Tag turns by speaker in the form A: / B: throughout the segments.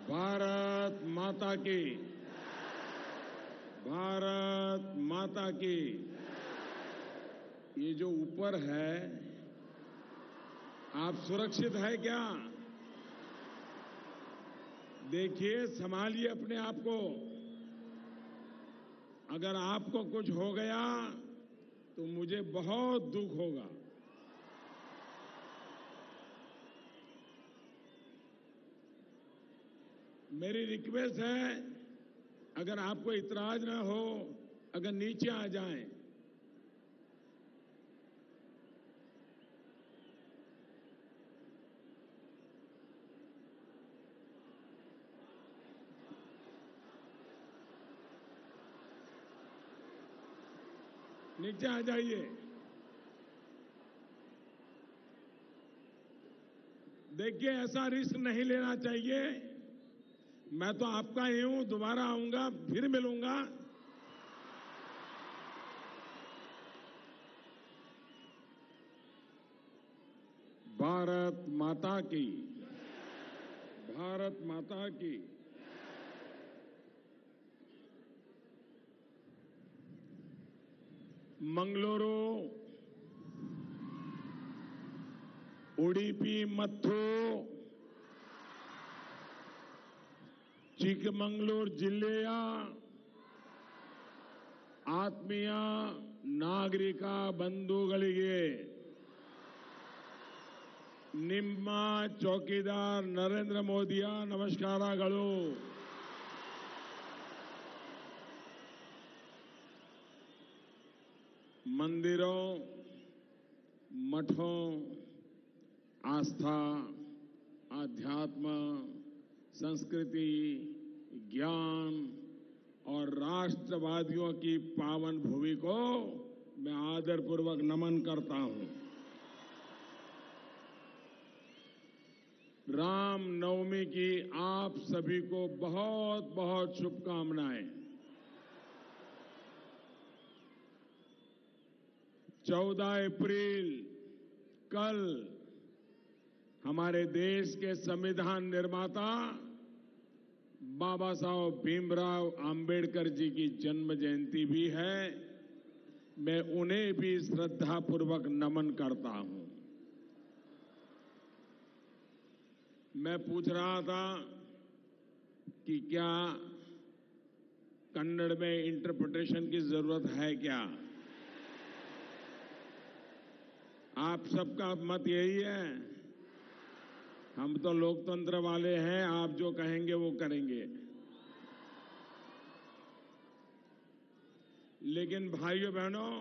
A: भारत माता की, भारत माता की। ये जो ऊपर है, आप सुरक्षित है क्या? देखिए, संभालिए अपने आप को। अगर आपको कुछ हो गया तो मुझे बहुत दुख होगा। मेरी रिक्वेस्ट है, अगर आपको इतराज ना हो, अगर नीचे आ जाएं। नीचे आ जाइए। देखिए, ऐसा रिस्क नहीं लेना चाहिए। मैं तो आपका ही हूं, दोबारा आऊंगा, फिर मिलूंगा। भारत माता की, भारत माता की। मंगलुरु, उडुपी मत्थु, ಚಿಕ್ಕಮಗಳೂರು ಜಿಲ್ಲೆಯ ಆತ್ಮೀಯ ನಾಗರಿಕ ಬಂಧುಗಳಿಗೆ ನಿಮ್ಮ ಚೌಕಿದಾರ್ ನರೇಂದ್ರ ಮೋದಿಯ ನಮಸ್ಕಾರಗಳು। मंदिरों, मठों, आस्था, आध्यात्म, संस्कृति, ज्ञान और राष्ट्रवादियों की पावन भूमि को मैं आदरपूर्वक नमन करता हूं। राम नवमी की आप सभी को बहुत बहुत शुभकामनाएं। 14 अप्रैल कल हमारे देश के संविधान निर्माता बाबा साहब भीमराव आंबेडकर जी की जन्म जयंती भी है। मैं उन्हें भी श्रद्धापूर्वक नमन करता हूं। मैं पूछ रहा था कि क्या कन्नड़ में इंटरप्रिटेशन की जरूरत है क्या? आप सबका मत यही है। हम तो लोकतंत्र वाले हैं, आप जो कहेंगे वो करेंगे। लेकिन भाइयों बहनों,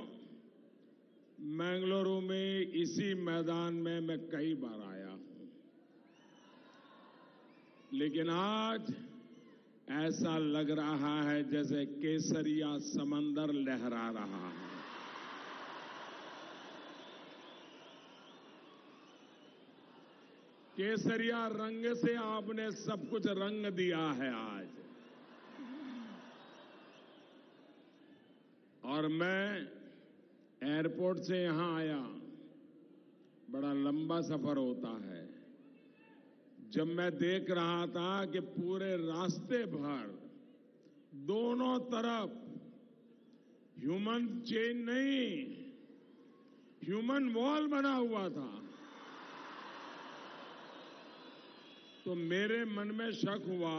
A: मंगलुरु में इसी मैदान में मैं कई बार आया हूं, लेकिन आज ऐसा लग रहा है जैसे केसरिया समंदर लहरा रहा है। केसरिया रंग से आपने सब कुछ रंग दिया है आज। और मैं एयरपोर्ट से यहां आया, बड़ा लंबा सफर होता है। जब मैं देख रहा था कि पूरे रास्ते भर दोनों तरफ ह्यूमन चेन नहीं, ह्यूमन वॉल बना हुआ था, तो मेरे मन में शक हुआ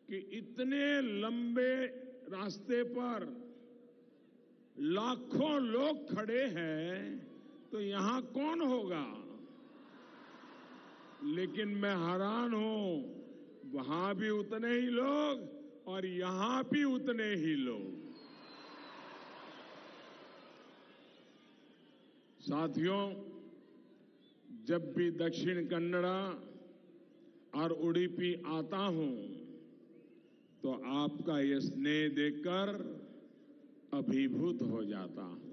A: कि इतने लंबे रास्ते पर लाखों लोग खड़े हैं, तो यहां कौन होगा? लेकिन मैं हैरान हूं, वहां भी उतने ही लोग और यहां भी उतने ही लोग। साथियों, जब भी दक्षिण कन्नड़ा और उडुपी आता हूं तो आपका ये स्नेह देखकर अभिभूत हो जाता हूं।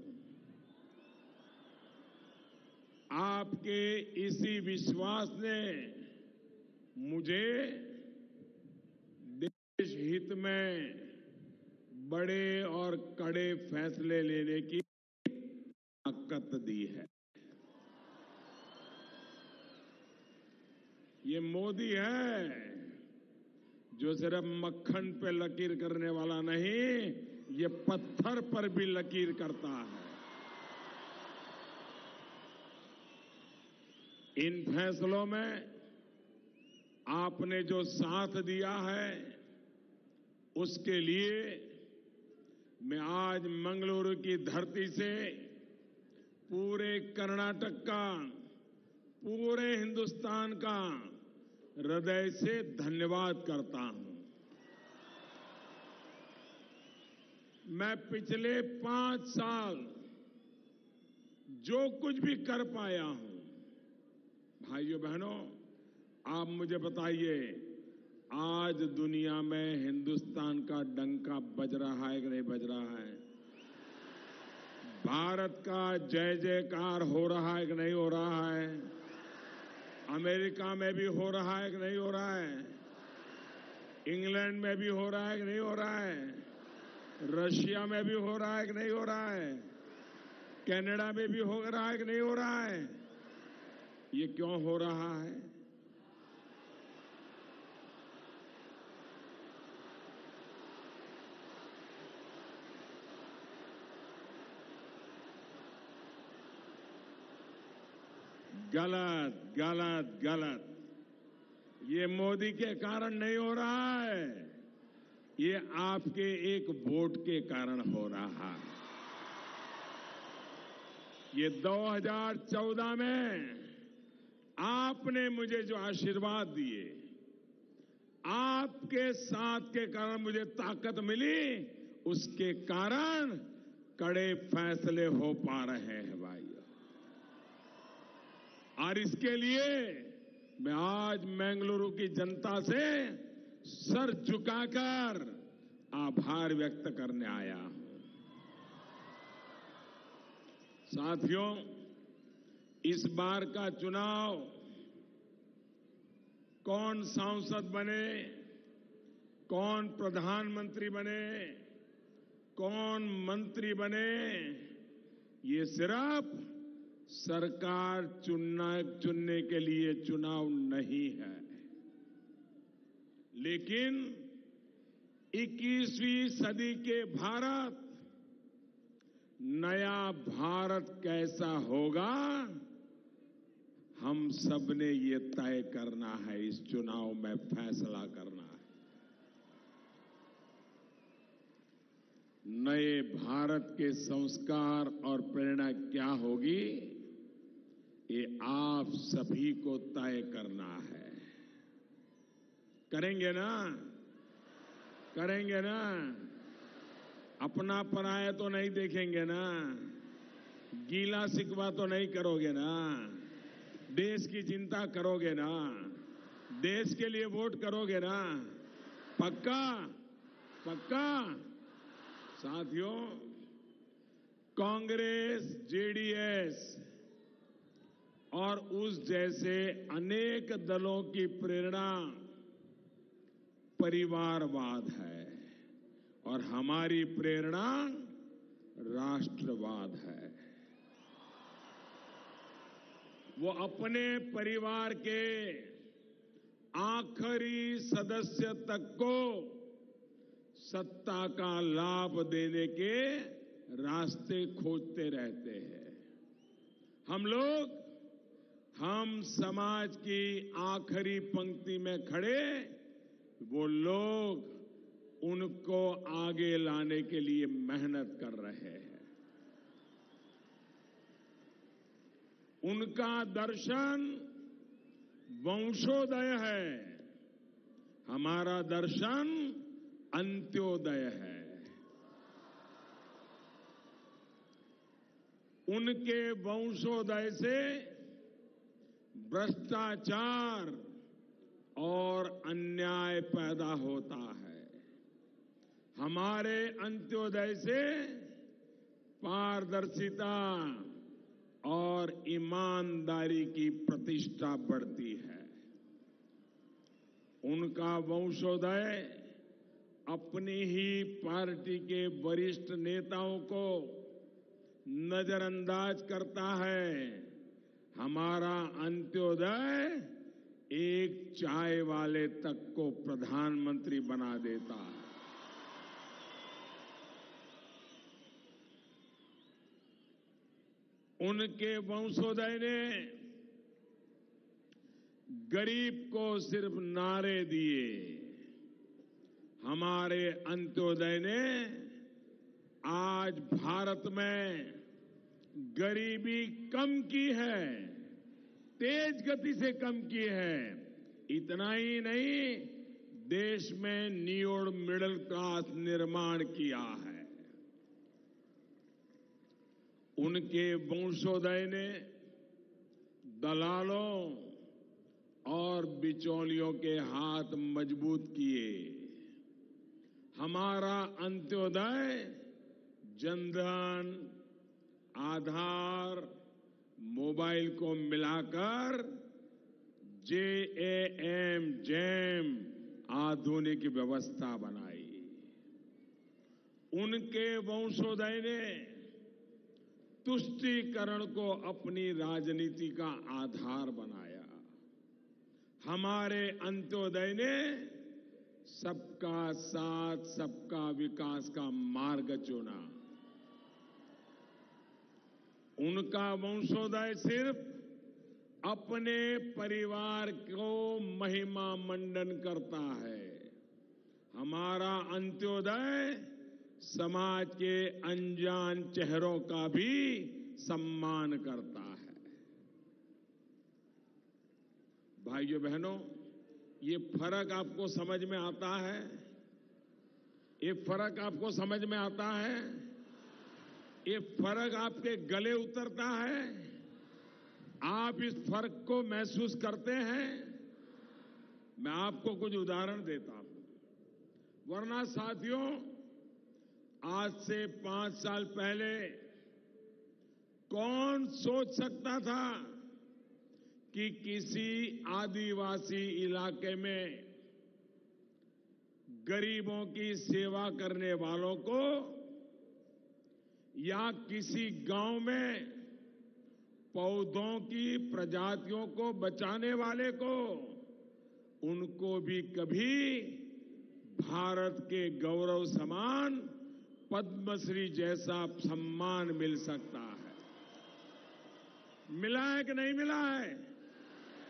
A: आपके इसी विश्वास ने मुझे देश हित में बड़े और कड़े फैसले लेने की ताकत दी है। ये मोदी है जो सिर्फ मक्खन पे लकीर करने वाला नहीं, ये पत्थर पर भी लकीर करता है। इन फैसलों में आपने जो साथ दिया है, उसके लिए मैं आज मंगलुरु की धरती से पूरे कर्नाटक का, पूरे हिंदुस्तान का हृदय से धन्यवाद करता हूं। मैं पिछले 5 साल जो कुछ भी कर पाया हूं, भाइयों बहनों, आप मुझे बताइए, आज दुनिया में हिंदुस्तान का डंका बज रहा है कि नहीं बज रहा है? भारत का जय जयकार हो रहा है कि नहीं हो रहा है? अमेरिका में भी हो रहा है कि नहीं हो रहा है? इंग्लैंड में भी हो रहा है कि नहीं हो रहा है? रशिया में भी हो रहा है कि नहीं हो रहा है? कनाडा में भी हो रहा है कि नहीं हो रहा है? ये क्यों हो रहा है? गलत, गलत, गलत। ये मोदी के कारण नहीं हो रहा है, ये आपके एक वोट के कारण हो रहा है। ये 2014 में आपने मुझे जो आशीर्वाद दिए, आपके साथ के कारण मुझे ताकत मिली, उसके कारण कड़े फैसले हो पा रहे हैं भाइयों। और इसके लिए मैं आज बेंगलुरु की जनता से सर झुकाकर आभार व्यक्त करने आया हूं। साथियों, इस बार का चुनाव कौन सांसद बने, कौन प्रधानमंत्री बने, कौन मंत्री बने, ये सिर्फ सरकार चुनने के लिए चुनाव नहीं है, लेकिन 21वीं सदी के भारत, नया भारत कैसा होगा, हम सबने ये तय करना है, इस चुनाव में फैसला करना है। नए भारत के संस्कार और प्रेरणा क्या होगी, ये आप सभी को तय करना है। करेंगे ना? करेंगे ना? अपना पराया तो नहीं देखेंगे ना? गीला शिकवा तो नहीं करोगे ना? देश की चिंता करोगे ना? देश के लिए वोट करोगे ना? पक्का? पक्का? साथियों, कांग्रेस, जेडीएस और उस जैसे अनेक दलों की प्रेरणा परिवारवाद है और हमारी प्रेरणा राष्ट्रवाद है। वो अपने परिवार के आखिरी सदस्य तक को सत्ता का लाभ देने के रास्ते खोजते रहते हैं। हम समाज की आखिरी पंक्ति में खड़े वो लोग उनको आगे लाने के लिए मेहनत कर रहे हैं। उनका दर्शन वंशोदय है, हमारा दर्शन अंत्योदय है। उनके वंशोदय से भ्रष्टाचार और अन्याय पैदा होता है, हमारे अंत्योदय से पारदर्शिता और ईमानदारी की प्रतिष्ठा बढ़ती है। उनका वंशोदय अपनी ही पार्टी के वरिष्ठ नेताओं को नजरअंदाज करता है, हमारा अंत्योदय एक चाय वाले तक को प्रधानमंत्री बना देता है। उनके वंशोदय ने गरीब को सिर्फ नारे दिए, हमारे अंत्योदय ने आज भारत में गरीबी कम की है, तेज गति से कम की है। इतना ही नहीं, देश में न्यू मिडिल क्लास निर्माण किया है। उनके वंशोदय ने दलालों और बिचौलियों के हाथ मजबूत किए। हमारा अंत्योदय जनधन, आधार, मोबाइल को मिलाकर जेम आधुनिक व्यवस्था बनाई। उनके वंशोदय ने तुष्टीकरण को अपनी राजनीति का आधार बनाया। हमारे अंत्योदय ने सबका साथ, सबका विकास का मार्ग चुना। उनका वंशोदय सिर्फ अपने परिवार को महिमा मंडन करता है। हमारा अंत्योदय समाज के अनजान चेहरों का भी सम्मान करता है। भाइयों बहनों, ये फर्क आपको समझ में आता है? ये फर्क आपको समझ में आता है? ये फर्क आपके गले उतरता है? आप इस फर्क को महसूस करते हैं? मैं आपको कुछ उदाहरण देता हूं। वरना साथियों, आज से 5 साल पहले कौन सोच सकता था कि किसी आदिवासी इलाके में गरीबों की सेवा करने वालों को या किसी गांव में पौधों की प्रजातियों को बचाने वाले को, उनको भी कभी भारत के गौरव समान पद्मश्री जैसा सम्मान मिल सकता है। मिला है कि नहीं मिला है?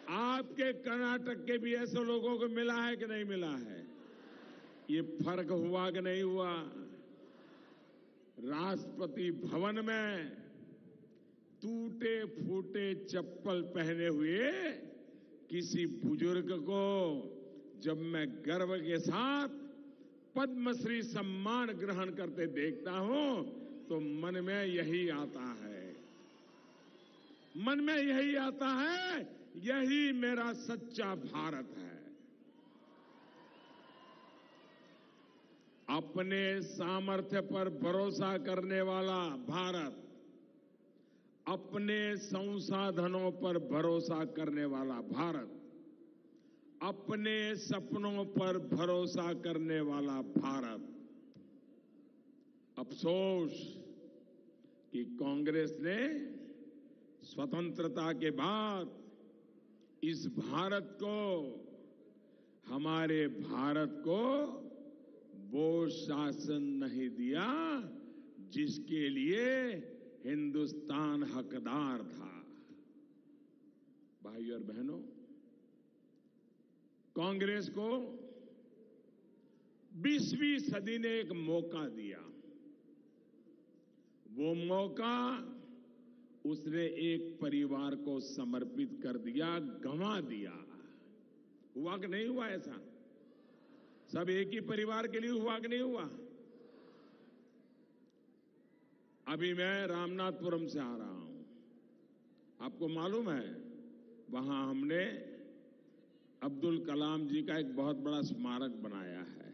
A: आपके कर्नाटक के भी ऐसे लोगों को मिला है कि नहीं मिला है? ये फर्क हुआ कि नहीं हुआ? राष्ट्रपति भवन में टूटे फूटे चप्पल पहने हुए किसी बुजुर्ग को जब मैं गर्व के साथ पद्मश्री सम्मान ग्रहण करते देखता हूं तो मन में यही आता है, मन में यही आता है, यही मेरा सच्चा भारत है। अपने सामर्थ्य पर भरोसा करने वाला भारत, अपने संसाधनों पर भरोसा करने वाला भारत, अपने सपनों पर भरोसा करने वाला भारत। अफसोस कि कांग्रेस ने स्वतंत्रता के बाद इस भारत को, हमारे भारत को वो शासन नहीं दिया जिसके लिए हिंदुस्तान हकदार था। भाइयों और बहनों, कांग्रेस को 20वीं सदी ने एक मौका दिया। वो मौका उसने एक परिवार को समर्पित कर दिया, गंवा दिया। हुआ कि नहीं हुआ ऐसा? सब एक ही परिवार के लिए हुआ कि नहीं हुआ? अभी मैं रामनाथपुरम से आ रहा हूं। आपको मालूम है, वहां हमने अब्दुल कलाम जी का एक बहुत बड़ा स्मारक बनाया है।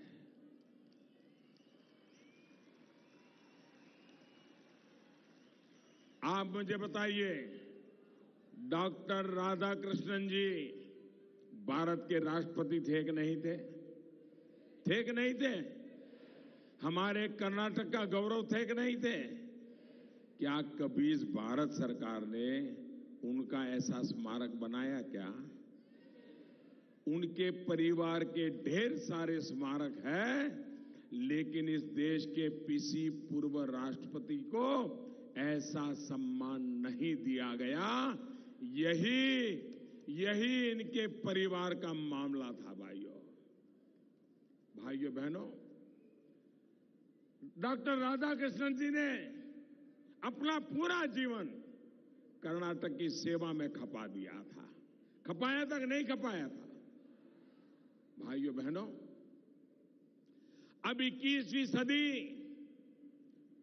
A: आप मुझे बताइए, डॉक्टर राधाकृष्णन जी भारत के राष्ट्रपति थे कि नहीं थे? थे कि नहीं थे? हमारे कर्नाटक का गौरव थे कि नहीं थे? क्या कभी इस भारत सरकार ने उनका ऐसा स्मारक बनाया क्या? उनके परिवार के ढेर सारे स्मारक हैं, लेकिन इस देश के किसी पूर्व राष्ट्रपति को ऐसा सम्मान नहीं दिया गया। यही इनके परिवार का मामला था। भाइयों बहनों, डॉक्टर राधाकृष्णन जी ने अपना पूरा जीवन कर्नाटक की सेवा में खपा दिया था। खपाया था कि नहीं खपाया था? भाइयों बहनों, अब 21वीं सदी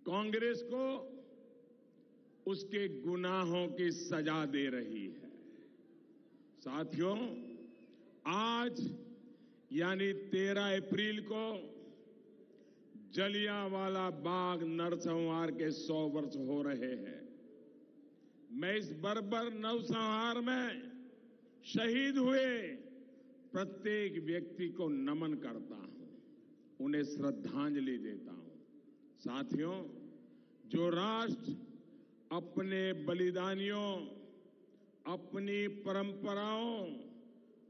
A: कांग्रेस को उसके गुनाहों की सजा दे रही है। साथियों, आज यानी 13 अप्रैल को जलियांवाला बाग नरसंहार के 100 वर्ष हो रहे हैं। मैं इस बर्बर नरसंहार में शहीद हुए प्रत्येक व्यक्ति को नमन करता हूं, उन्हें श्रद्धांजलि देता हूं। साथियों, जो राष्ट्र अपने बलिदानियों, अपनी परंपराओं,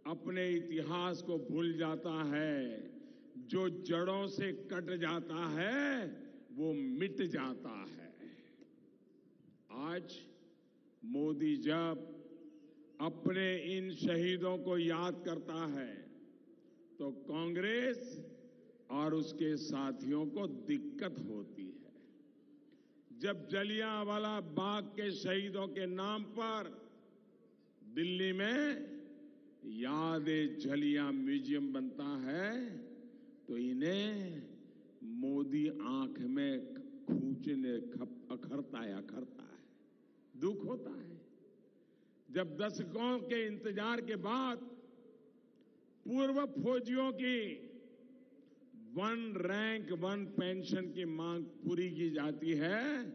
A: अपने इतिहास को भूल जाता है, जो जड़ों से कट जाता है, वो मिट जाता है। आज मोदी जब अपने इन शहीदों को याद करता है, तो कांग्रेस और उसके साथियों को दिक्कत होती है। जब जलियांवाला बाग के शहीदों के नाम पर दिल्ली में याद-ए-जलियां म्यूजियम बनता है, तो इन्हें मोदी आंख में खूंचने अखरता है, दुख होता है। जब दशकों के इंतजार के बाद पूर्व फौजियों की 1 रैंक 1 पेंशन की मांग पूरी की जाती है,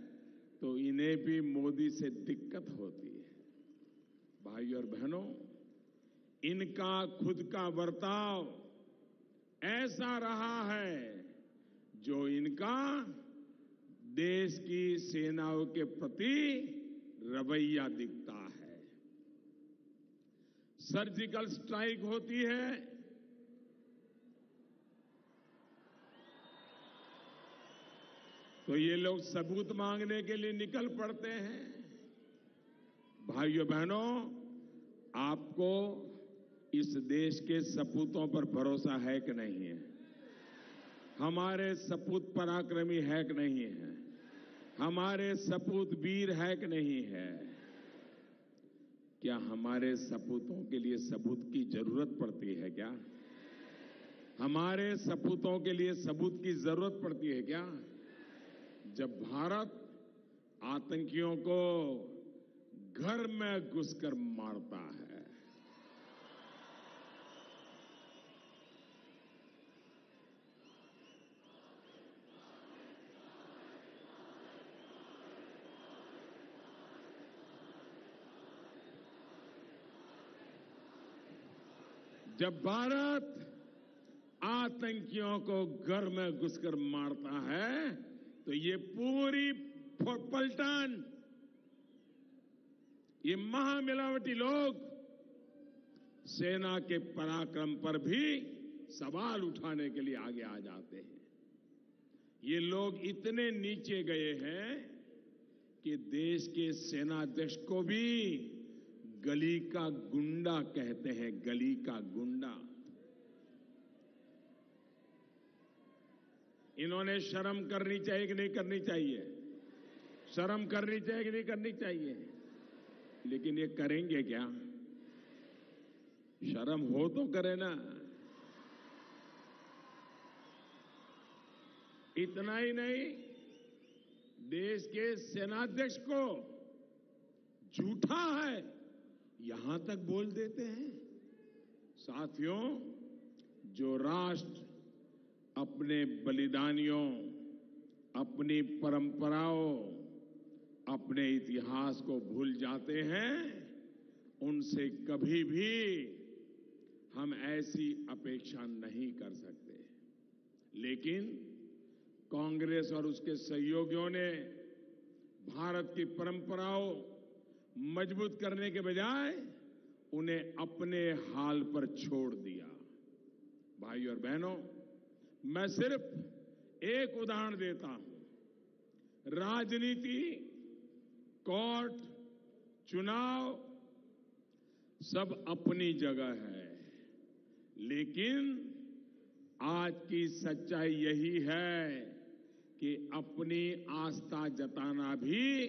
A: तो इन्हें भी मोदी से दिक्कत होती है। भाइयों और बहनों, इनका खुद का बर्ताव ऐसा रहा है जो इनका देश की सेनाओं के प्रति रवैया दिखता है। सर्जिकल स्ट्राइक होती है, तो ये लोग सबूत मांगने के लिए निकल पड़ते हैं। भाइयों बहनों, आपको इस देश के सपूतों पर भरोसा है कि नहीं है? हमारे सपूत पराक्रमी है कि नहीं है? हमारे सपूत वीर है कि नहीं है? क्या हमारे सपूतों के लिए सबूत की जरूरत पड़ती है क्या? हमारे सपूतों के लिए सबूत की जरूरत पड़ती है क्या? जब भारत आतंकियों को घर में घुसकर मारता है, जब भारत आतंकियों को घर में घुसकर मारता है, तो ये पूरी पलटन, ये महामिलावटी लोग सेना के पराक्रम पर भी सवाल उठाने के लिए आगे आ जाते हैं। ये लोग इतने नीचे गए हैं कि देश के सेनाध्यक्ष को भी गली का गुंडा कहते हैं, गली का गुंडा। इन्होंने शर्म करनी चाहिए कि नहीं करनी चाहिए? शर्म करनी चाहिए कि नहीं करनी चाहिए? लेकिन ये करेंगे क्या? शर्म हो तो करे ना। इतना ही नहीं, देश के सेनाध्यक्ष को झूठा है यहां तक बोल देते हैं। साथियों, जो राष्ट्र अपने बलिदानियों, अपनी परंपराओं, अपने इतिहास को भूल जाते हैं, उनसे कभी भी हम ऐसी अपेक्षा नहीं कर सकते। लेकिन कांग्रेस और उसके सहयोगियों ने भारत की परंपराओं मजबूत करने के बजाय उन्हें अपने हाल पर छोड़ दिया। भाई और बहनों, मैं सिर्फ एक उदाहरण देता हूं। राजनीति, कोर्ट, चुनाव सब अपनी जगह है, लेकिन आज की सच्चाई यही है कि अपनी आस्था जताना भी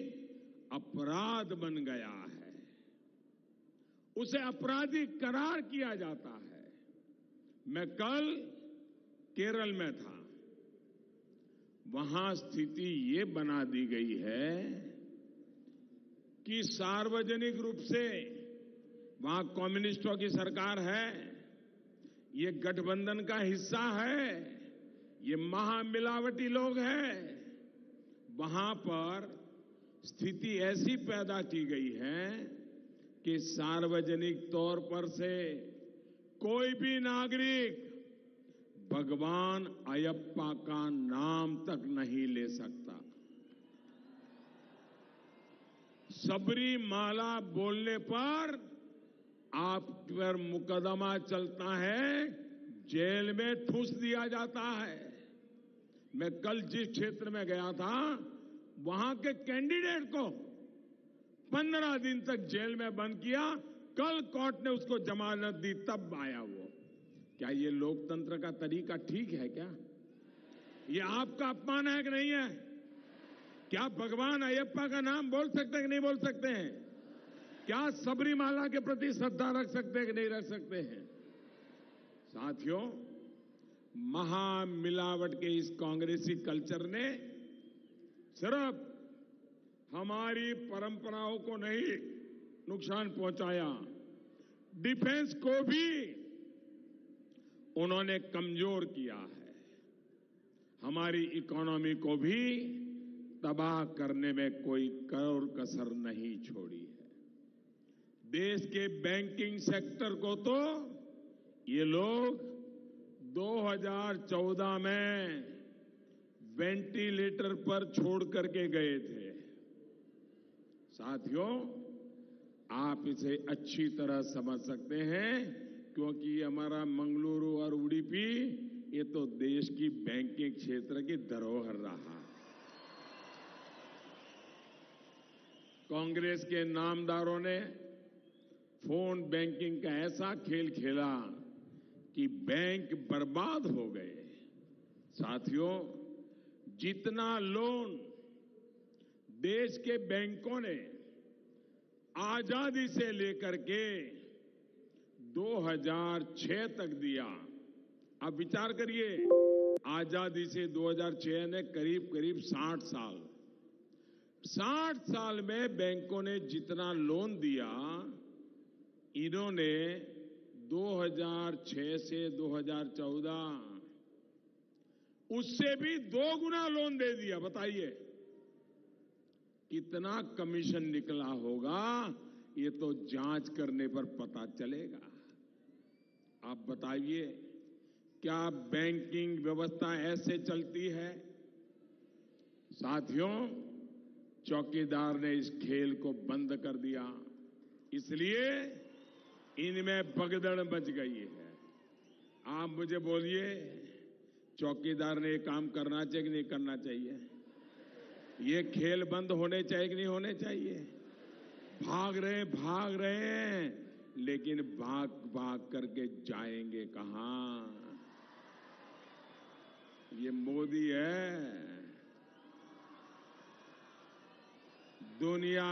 A: अपराध बन गया है। उसे आपराधिक करार किया जाता है। मैं कल केरल में था। वहां स्थिति ये बना दी गई है कि सार्वजनिक रूप से वहां कम्युनिस्टों की सरकार है, ये गठबंधन का हिस्सा है, ये महामिलावटी लोग हैं। वहां पर स्थिति ऐसी पैदा की गई है कि सार्वजनिक तौर पर से कोई भी नागरिक भगवान अयप्पा का नाम तक नहीं ले सकता। सबरीमाला बोलने पर आप पर मुकदमा चलता है, जेल में ठूस दिया जाता है। मैं कल जिस क्षेत्र में गया था, वहां के कैंडिडेट को 15 दिन तक जेल में बंद किया। कल कोर्ट ने उसको जमानत दी, तब आया वो। क्या ये लोकतंत्र का तरीका ठीक है क्या? ये आपका अपमान है कि नहीं है? क्या भगवान अयप्पा का नाम बोल सकते हैं कि नहीं बोल सकते हैं? क्या सबरीमाला के प्रति श्रद्धा रख सकते हैं कि नहीं रख सकते हैं? साथियों, महामिलावट के इस कांग्रेसी कल्चर ने सिर्फ हमारी परंपराओं को नहीं नुकसान पहुंचाया, डिफेंस को भी उन्होंने कमजोर किया है। हमारी इकोनॉमी को भी तबाह करने में कोई कोर कसर नहीं छोड़ी है। देश के बैंकिंग सेक्टर को तो ये लोग 2014 में वेंटिलेटर पर छोड़ करके गए थे। साथियों, आप इसे अच्छी तरह समझ सकते हैं, क्योंकि हमारा मंगलुरु और उडुपी ये तो देश की बैंकिंग क्षेत्र की धरोहर रहा। कांग्रेस के नामदारों ने फोन बैंकिंग का ऐसा खेल खेला कि बैंक बर्बाद हो गए। साथियों, जितना लोन देश के बैंकों ने आजादी से लेकर के 2006 तक दिया, आप विचार करिए, आजादी से 2006 ने करीब करीब 60 साल में बैंकों ने जितना लोन दिया, इन्होंने 2006 से 2014 उससे भी 2 गुना लोन दे दिया। बताइए कितना कमीशन निकला होगा? ये तो जांच करने पर पता चलेगा। आप बताइए, क्या बैंकिंग व्यवस्था ऐसे चलती है? साथियों, चौकीदार ने इस खेल को बंद कर दिया, इसलिए इनमें भगदड़ मच गई है। आप मुझे बोलिए, चौकीदार ने ये काम करना चाहिए कि नहीं करना चाहिए? ये खेल बंद होने चाहिए कि नहीं होने चाहिए? भाग रहे हैं, लेकिन भाग करके जाएंगे कहां? ये मोदी है। दुनिया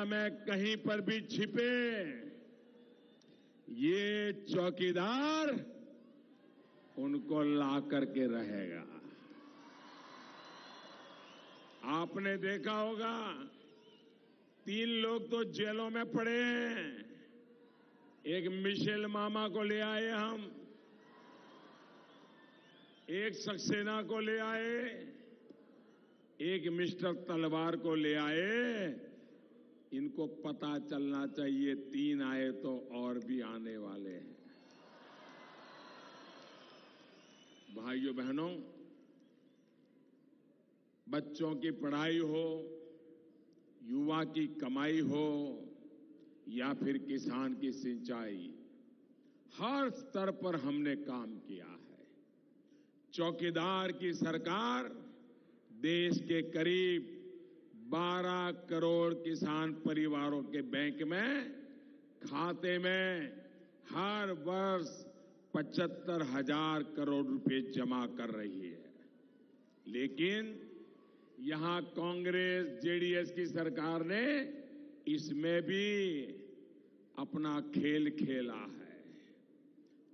A: में कहीं पर भी छिपे ये चौकीदार उनको ला करके रहेगा। आपने देखा होगा, 3 लोग तो जेलों में पड़े हैं। एक मिशेल मामा को ले आए हम, एक सक्सेना को ले आए, एक मिस्टर तलवार को ले आए। इनको पता चलना चाहिए 3 आए तो और भी आने वाले हैं। भाइयों बहनों, बच्चों की पढ़ाई हो, युवा की कमाई हो या फिर किसान की सिंचाई, हर स्तर पर हमने काम किया है। चौकीदार की सरकार देश के करीब 12 करोड़ किसान परिवारों के बैंक में खाते में हर वर्ष 75,000 करोड़ रुपए जमा कर रही है। लेकिन यहां कांग्रेस जेडीएस की सरकार ने इसमें भी अपना खेल खेला है।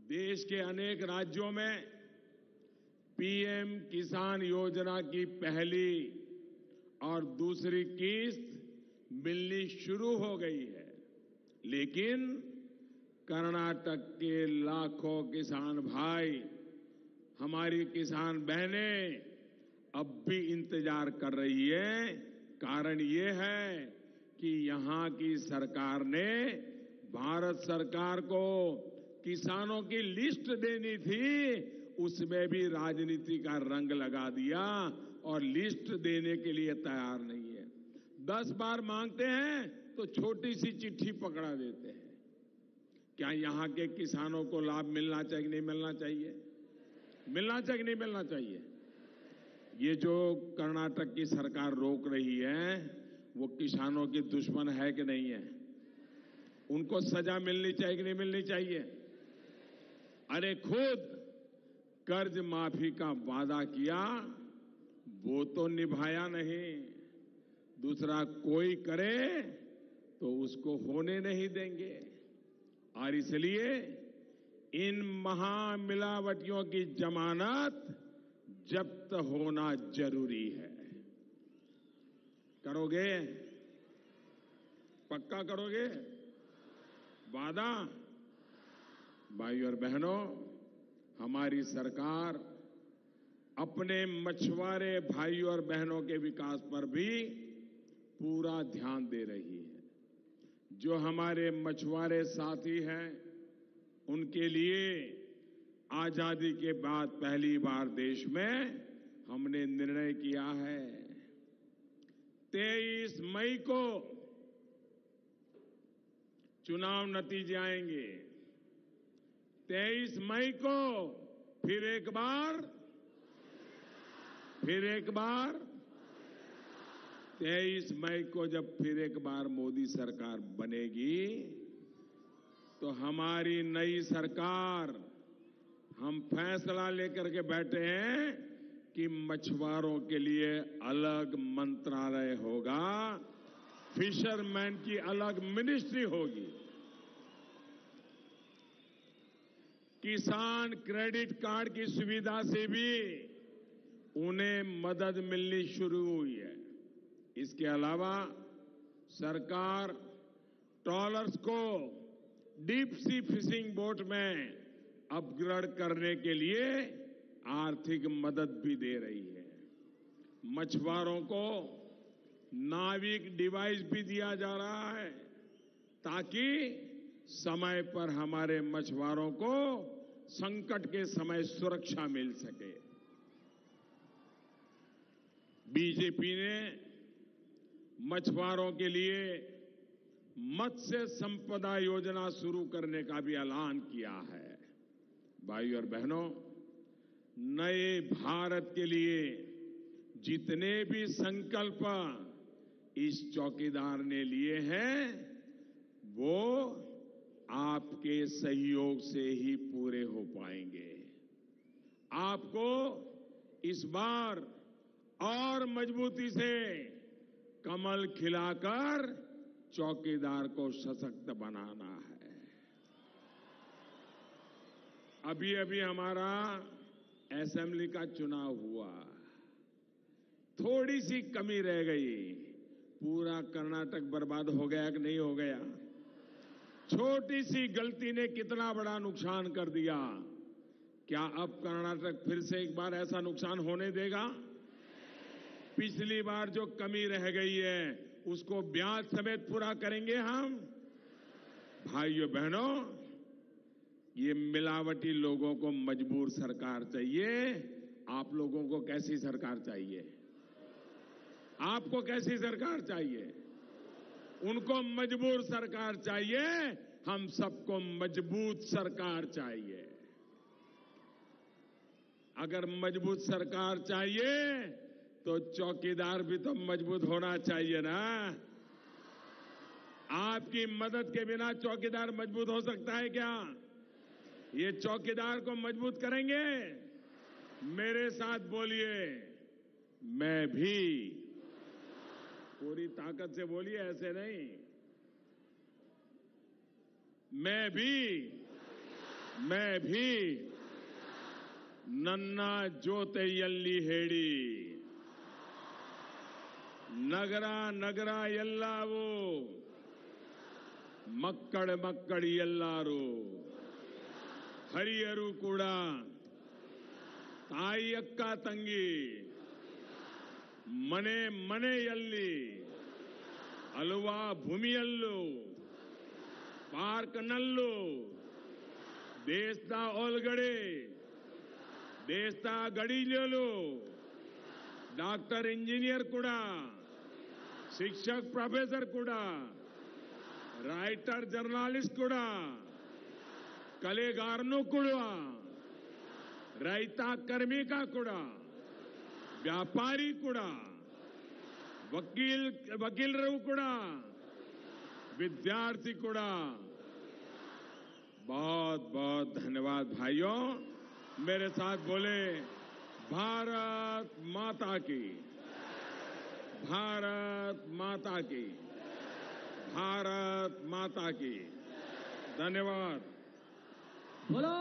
A: देश के अनेक राज्यों में पीएम किसान योजना की पहली और दूसरी किस्त मिलनी शुरू हो गई है, लेकिन कर्नाटक के लाखों किसान भाई, हमारी किसान बहनें अब भी इंतजार कर रही है। कारण ये है कि यहां की सरकार ने भारत सरकार को किसानों की लिस्ट देनी थी, उसमें भी राजनीति का रंग लगा दिया और लिस्ट देने के लिए तैयार नहीं है। 10 बार मांगते हैं तो छोटी सी चिट्ठी पकड़ा देते हैं। क्या यहां के किसानों को लाभ मिलना चाहिए कि नहीं मिलना चाहिए? मिलना चाहिए कि नहीं मिलना चाहिए? ये जो कर्नाटक की सरकार रोक रही है, वो किसानों की दुश्मन है कि नहीं है? उनको सजा मिलनी चाहिए कि नहीं मिलनी चाहिए? अरे खुद कर्ज माफी का वादा किया, वो तो निभाया नहीं। दूसरा कोई करे तो उसको होने नहीं देंगे। और इसलिए इन महामिलावटियों की जमानत जब्त होना जरूरी है। करोगे? पक्का करोगे? वादा? भाइयों और बहनों, हमारी सरकार अपने मछुआरे भाइयों और बहनों के विकास पर भी पूरा ध्यान दे रही है। जो हमारे मछुआरे साथी हैं, उनके लिए आजादी के बाद पहली बार देश में हमने निर्णय किया है 23 मई को चुनाव नतीजे आएंगे। 23 मई को फिर एक बार 23 मई को जब फिर एक बार मोदी सरकार बनेगी, तो हमारी नई सरकार, हम फैसला लेकर के बैठे हैं कि मछुआरों के लिए अलग मंत्रालय होगा, फिशरमैन की अलग मिनिस्ट्री होगी। किसान क्रेडिट कार्ड की सुविधा से भी उन्हें मदद मिलनी शुरू हुई है। इसके अलावा सरकार ट्रॉलर्स को डीप सी फिशिंग बोट में अपग्रेड करने के लिए आर्थिक मदद भी दे रही है। मछुआरों को नाविक डिवाइस भी दिया जा रहा है, ताकि समय पर हमारे मछुआरों को संकट के समय सुरक्षा मिल सके। बीजेपी ने मछुआरों के लिए मत्स्य संपदा योजना शुरू करने का भी ऐलान किया है। भाइयों और बहनों, नए भारत के लिए जितने भी संकल्प इस चौकीदार ने लिए हैं, वो आपके सहयोग से ही पूरे हो पाएंगे। आपको इस बार और मजबूती से कमल खिलाकर चौकीदार को सशक्त बनाना है। अभी अभी हमारा असेंबली का चुनाव हुआ, थोड़ी सी कमी रह गई। पूरा कर्नाटक बर्बाद हो गया कि नहीं हो गया? छोटी सी गलती ने कितना बड़ा नुकसान कर दिया। क्या अब कर्नाटक फिर से एक बार ऐसा नुकसान होने देगा? पिछली बार जो कमी रह गई है, उसको ब्याज समेत पूरा करेंगे हम। भाइयों बहनों, ये मिलावटी लोगों को मजबूर सरकार चाहिए। आप लोगों को कैसी सरकार चाहिए? आपको कैसी सरकार चाहिए? उनको मजबूर सरकार चाहिए, हम सबको मजबूत सरकार चाहिए। अगर मजबूत सरकार चाहिए तो चौकीदार भी तो मजबूत होना चाहिए ना। आपकी मदद के बिना चौकीदार मजबूत हो सकता है क्या? ये चौकीदार को मजबूत करेंगे। मेरे साथ बोलिए, मैं भी। पूरी ताकत से बोलिए, ऐसे नहीं। मैं भी नन्ना जोते यल्ली हेड़ी नगरा नगरा यल्लावो मक्कड़ मक्कड़ यल्लारो हरियरू कूड़ा ताई अक्का तंगी मने मने यल्ली अलवा भूमियल्लो पार्क नल्लो देशता ओलगड़े देशता गड़ीलोलो डॉक्टर इंजीनियर कूड़ा शिक्षक प्रोफेसर कूड़ा राइटर जर्नलिस्ट कूड़ा कलेगारनु कूड़ा रैता कर्मिका कूड़ा व्यापारी कूड़ा वकील रऊ कूड़ा विद्यार्थी कूड़ा। बहुत बहुत धन्यवाद भाइयों। मेरे साथ बोले, भारत माता की, भारत माता की, भारत माता की। धन्यवाद।
B: बोलो।